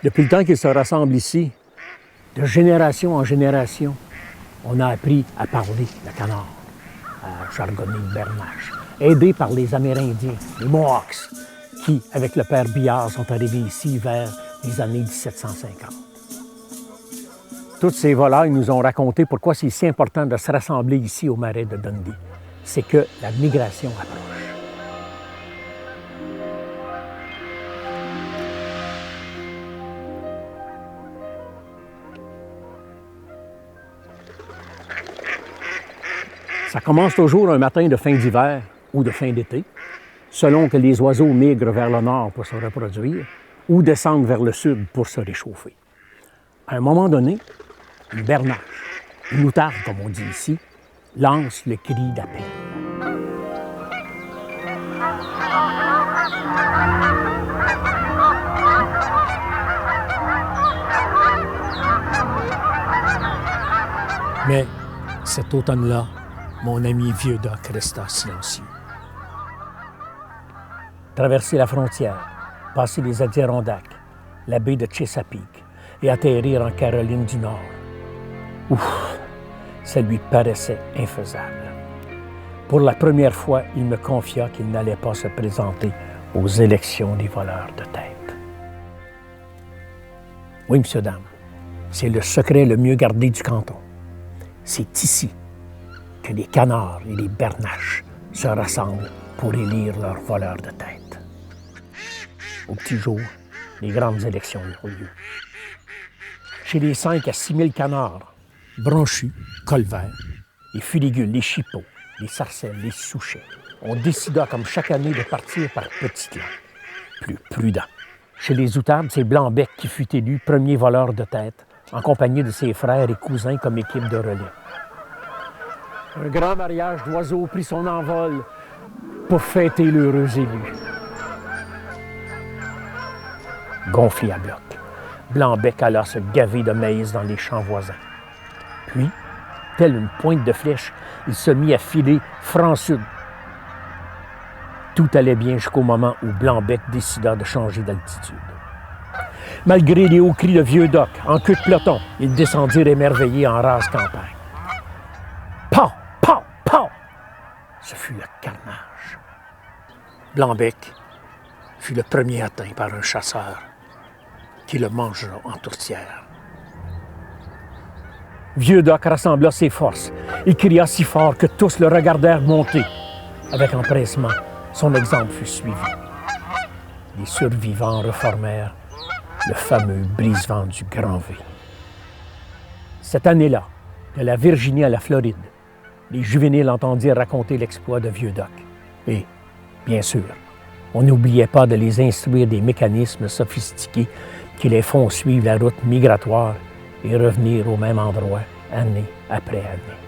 Depuis le temps qu'ils se rassemblent ici, de génération en génération, on a appris à parler le canard, à jargonner le bernache, aidé par les Amérindiens, les Mohawks, qui, avec le père Billard, sont arrivés ici vers les années 1750. Tous ces volailles nous ont raconté pourquoi c'est si important de se rassembler ici au marais de Dundee. C'est que la migration approche. Ça commence toujours un matin de fin d'hiver ou de fin d'été, selon que les oiseaux migrent vers le nord pour se reproduire ou descendent vers le sud pour se réchauffer. À un moment donné, une bernache, une outarde comme on dit ici, lance le cri d'appel. Mais cet automne-là, mon ami Vieux Doc resta silencieux. Traverser la frontière, passer les Adirondacks, la baie de Chesapeake et atterrir en Caroline du Nord. Ouf, ça lui paraissait infaisable. Pour la première fois, il me confia qu'il n'allait pas se présenter aux élections des voleurs de tête. Oui, monsieur, dame, c'est le secret le mieux gardé du canton. C'est ici que les canards et les bernaches se rassemblent pour élire leurs voleurs de tête. Au petit jour, les grandes élections ont lieu. Chez les 5 à 6 000 canards, bronchus, colverts, les fuligules, les chippeaux, les sarcelles, les souchets, on décida comme chaque année de partir par petits clans, plus prudents. Chez les outardes, c'est Blanc-Bec qui fut élu premier voleur de tête, en compagnie de ses frères et cousins comme équipe de relais. Un grand mariage d'oiseaux prit son envol pour fêter l'heureux élu. Gonflé à bloc, Blanc-Bec alla se gaver de maïs dans les champs voisins. Puis, telle une pointe de flèche, il se mit à filer franc sud. Tout allait bien jusqu'au moment où Blanc-Bec décida de changer d'altitude. Malgré les hauts cris de Vieux Doc, en queue de peloton, ils descendirent émerveillés en rase campagne. Pow! Pow! Pow! Ce fut le carnage. Blanc-Bec fut le premier atteint par un chasseur qui le mangera en tourtière. Vieux Doc rassembla ses forces et cria si fort que tous le regardèrent monter. Avec empressement, son exemple fut suivi. Les survivants reformèrent le fameux brise-vent du Grand V. Cette année-là, de la Virginie à la Floride, les juvéniles entendirent raconter l'exploit de Vieux Doc. Et, bien sûr, on n'oubliait pas de les instruire des mécanismes sophistiqués qui les font suivre la route migratoire et revenir au même endroit année après année.